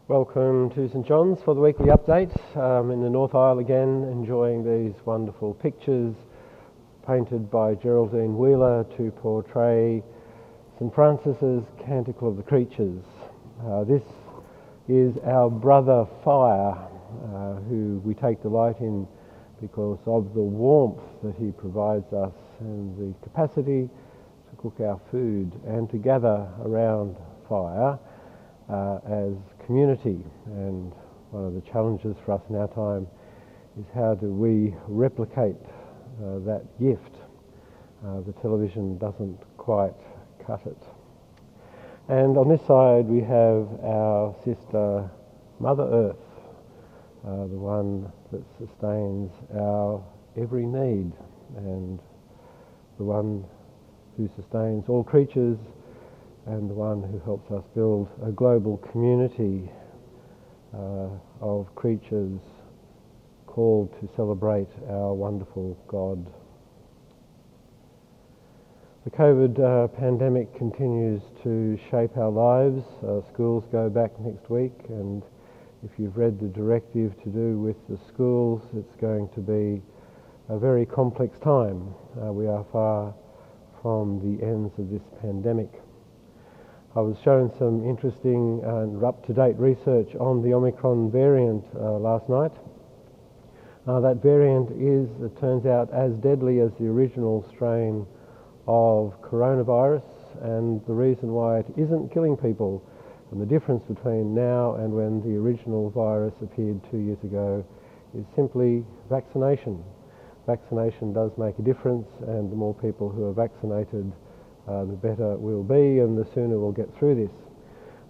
Welcome to St John's for the weekly update. In the North Isle again, enjoying these wonderful pictures painted by Geraldine Wheeler to portray St Francis's Canticle of the Creatures. This is our brother fire, who we take delight in because of the warmth that he provides us and the capacity to cook our food and to gather around fire as community. And one of the challenges for us in our time is how do we replicate that gift. The television doesn't quite cut it. And on this side we have our sister Mother Earth, the one that sustains our every need and the one who sustains all creatures and the one who helps us build a global community of creatures called to celebrate our wonderful God. The COVID pandemic continues to shape our lives. Schools go back next week, and if you've read the directive to do with the schools, it's going to be a very complex time. We are far from the ends of this pandemic. I was shown some interesting and up-to-date research on the Omicron variant last night. That variant is, it turns out, as deadly as the original strain of coronavirus, and the reason why it isn't killing people and the difference between now and when the original virus appeared 2 years ago is simply vaccination. Vaccination does make a difference, and the more people who are vaccinated, the better we'll be and the sooner we'll get through this.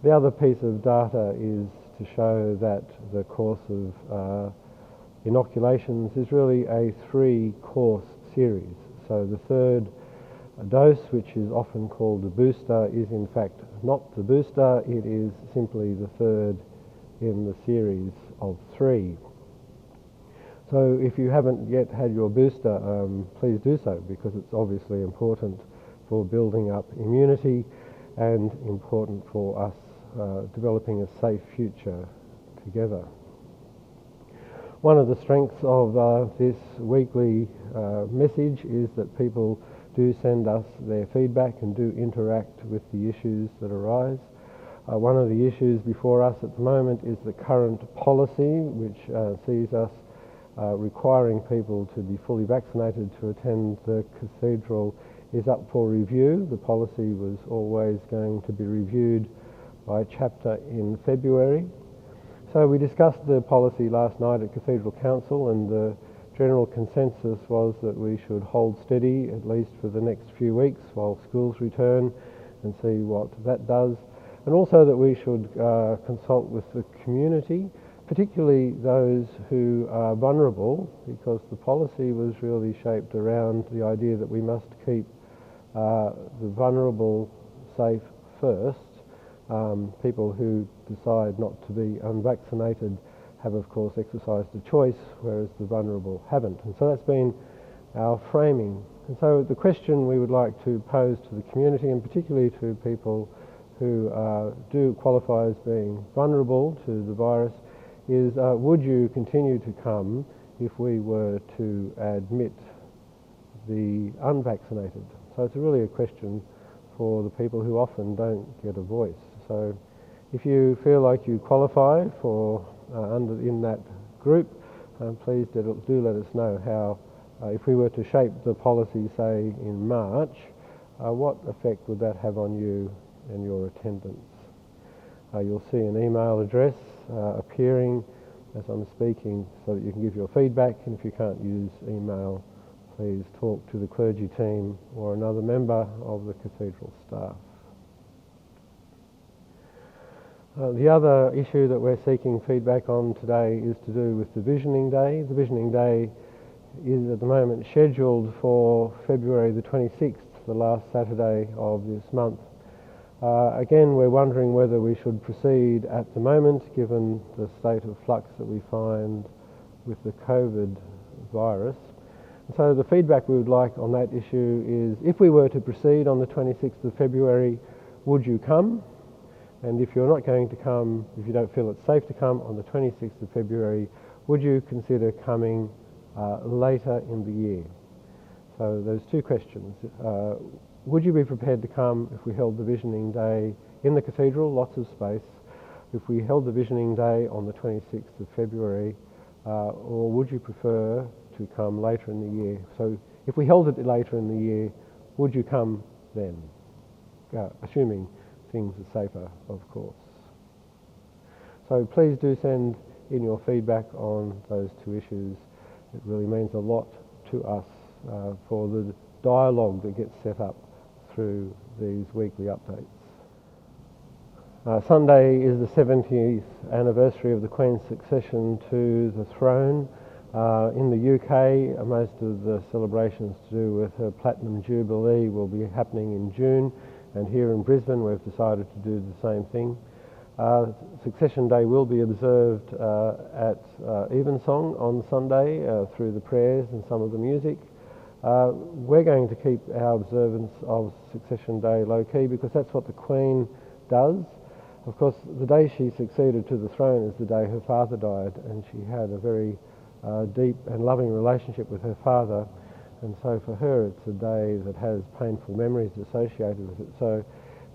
The other piece of data is to show that the course of inoculations is really a 3-course series. So the third dose, which is often called the booster, is in fact not the booster, it is simply the third in the series of 3. So if you haven't yet had your booster, please do so, because it's obviously important for building up immunity and important for us developing a safe future together. One of the strengths of this weekly message is that people do send us their feedback and do interact with the issues that arise. One of the issues before us at the moment is the current policy, which sees us requiring people to be fully vaccinated to attend the cathedral is up for review. The policy was always going to be reviewed by chapter in February. So we discussed the policy last night at Cathedral Council, and the general consensus was that we should hold steady at least for the next few weeks while schools return and see what that does, and also that we should consult with the community, particularly those who are vulnerable, because the policy was really shaped around the idea that we must keep the vulnerable safe first. People who decide not to be unvaccinated have of course exercised a choice, whereas the vulnerable haven't. And so that's been our framing. And so the question we would like to pose to the community, and particularly to people who do qualify as being vulnerable to the virus, is would you continue to come if we were to admit the unvaccinated? So it's really a question for the people who often don't get a voice. So if you feel like you qualify for in that group, please do let us know how, if we were to shape the policy, say in March, what effect would that have on you and your attendance? You'll see an email address appearing as I'm speaking so that you can give your feedback, and if you can't use email, please talk to the clergy team or another member of the cathedral staff. The other issue that we're seeking feedback on today is to do with the Visioning Day. The Visioning Day is at the moment scheduled for February the 26th, the last Saturday of this month. Again, we're wondering whether we should proceed at the moment, given the state of flux that we find with the COVID virus. And so the feedback we would like on that issue is, if we were to proceed on the 26th of February, would you come? And if you're not going to come, if you don't feel it's safe to come on the 26th of February, would you consider coming later in the year? So those two questions. Would you be prepared to come if we held the Visioning Day in the cathedral, lots of space, if we held the Visioning Day on the 26th of February, or would you prefer to come later in the year? So if we held it later in the year, would you come then? Assuming things are safer, of course. So please do send in your feedback on those two issues. It really means a lot to us for the dialogue that gets set up through these weekly updates. Sunday is the 70th anniversary of the Queen's succession to the throne. In the UK, most of the celebrations to do with her Platinum Jubilee will be happening in June, and here in Brisbane we've decided to do the same thing. Succession Day will be observed at Evensong on Sunday through the prayers and some of the music. We're going to keep our observance of Succession Day low-key because that's what the Queen does. Of course, the day she succeeded to the throne is the day her father died, and she had a very deep and loving relationship with her father, and so for her it's a day that has painful memories associated with it. So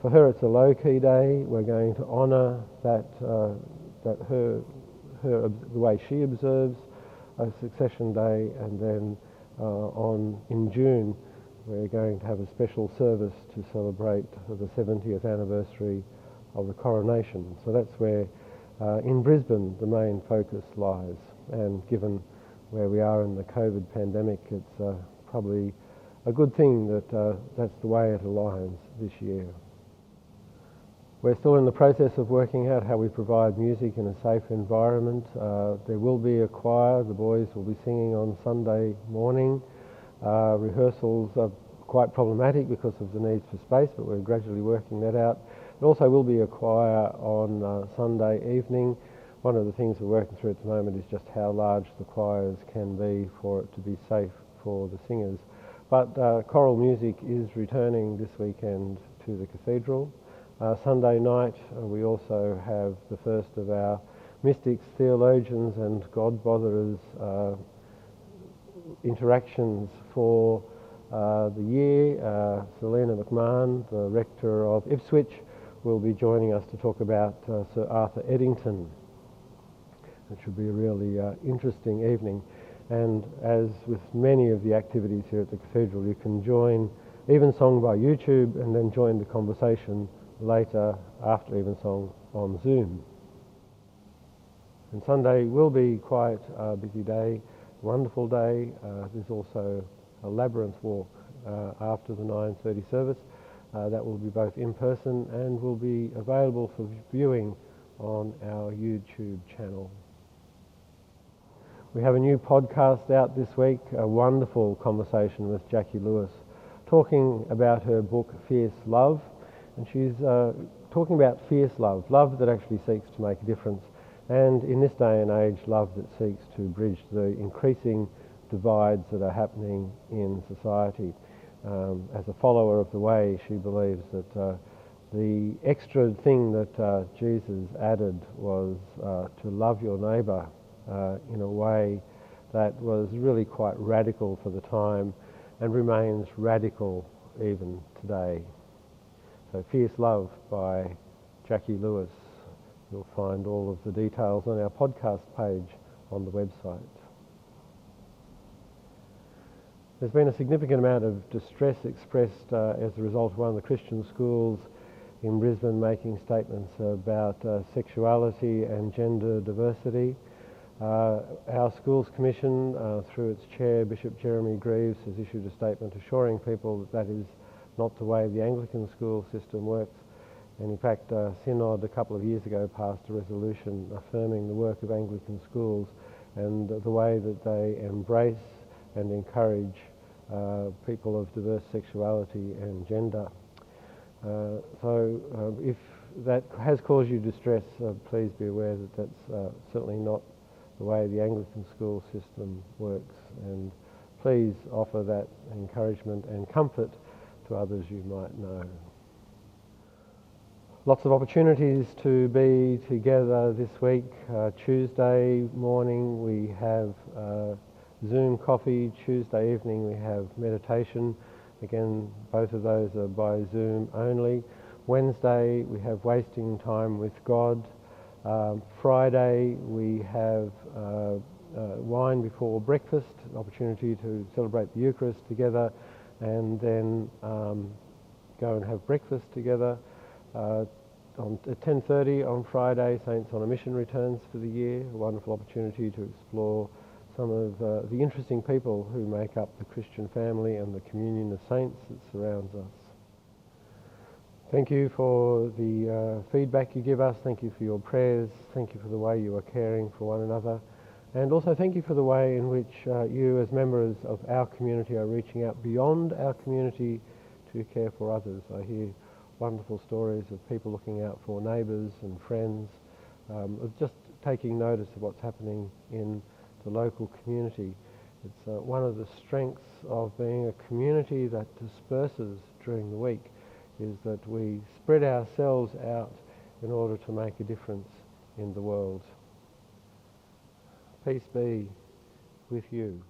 for her it's a low-key day. We're going to honour that the way she observes a Succession Day, and then in June we're going to have a special service to celebrate the 70th anniversary of the coronation. So that's where in Brisbane the main focus lies, and given where we are in the COVID pandemic, it's probably a good thing that that's the way it aligns this year. We're still in the process of working out how we provide music in a safe environment. There will be a choir. The boys will be singing on Sunday morning. Rehearsals are quite problematic because of the needs for space, but we're gradually working that out. There also will be a choir on Sunday evening. One of the things we're working through at the moment is just how large the choirs can be for it to be safe for the singers. But choral music is returning this weekend to the cathedral. Sunday night we also have the first of our mystics, theologians and God-botherers interactions for the year. Selena McMahon, the rector of Ipswich, will be joining us to talk about Sir Arthur Eddington. It should be a really interesting evening, and as with many of the activities here at the cathedral, you can join Evensong by YouTube and then join the conversation later after Evensong on Zoom. And Sunday will be quite a busy day, wonderful day. There's also a labyrinth walk after the 9:30 service. That will be both in person and will be available for viewing on our YouTube channel. We have a new podcast out this week, a wonderful conversation with Jackie Lewis, talking about her book Fierce Love, and she's talking about fierce love, love that actually seeks to make a difference, and in this day and age, love that seeks to bridge the increasing divides that are happening in society. As a follower of the way, she believes that the extra thing that Jesus added was to love your neighbour in a way that was really quite radical for the time and remains radical even today. So Fierce Love by Jackie Lewis. You'll find all of the details on our podcast page on the website. There's been a significant amount of distress expressed as a result of one of the Christian schools in Brisbane making statements about sexuality and gender diversity. Our Schools Commission, through its chair, Bishop Jeremy Greaves, has issued a statement assuring people that that is not the way the Anglican school system works. And in fact, Synod a couple of years ago passed a resolution affirming the work of Anglican schools and the way that they embrace and encourage people of diverse sexuality and gender. So if that has caused you distress, please be aware that that's certainly not the way the Anglican school system works, and please offer that encouragement and comfort to others you might know. Lots of opportunities to be together this week. Tuesday morning we have Zoom coffee. Tuesday evening we have meditation. Again, both of those are by Zoom only. Wednesday we have wasting time with God. Friday we have wine before breakfast, an opportunity to celebrate the Eucharist together, and then go and have breakfast together. At 10:30 on Friday, Saints on a Mission returns for the year, a wonderful opportunity to explore some of the interesting people who make up the Christian family and the communion of saints that surrounds us. Thank you for the feedback you give us. Thank you for your prayers. Thank you for the way you are caring for one another. And also thank you for the way in which you as members of our community are reaching out beyond our community to care for others. I hear wonderful stories of people looking out for neighbours and friends, of just taking notice of what's happening in the local community. It's one of the strengths of being a community that disperses during the week, is that we spread ourselves out in order to make a difference in the world. Peace be with you.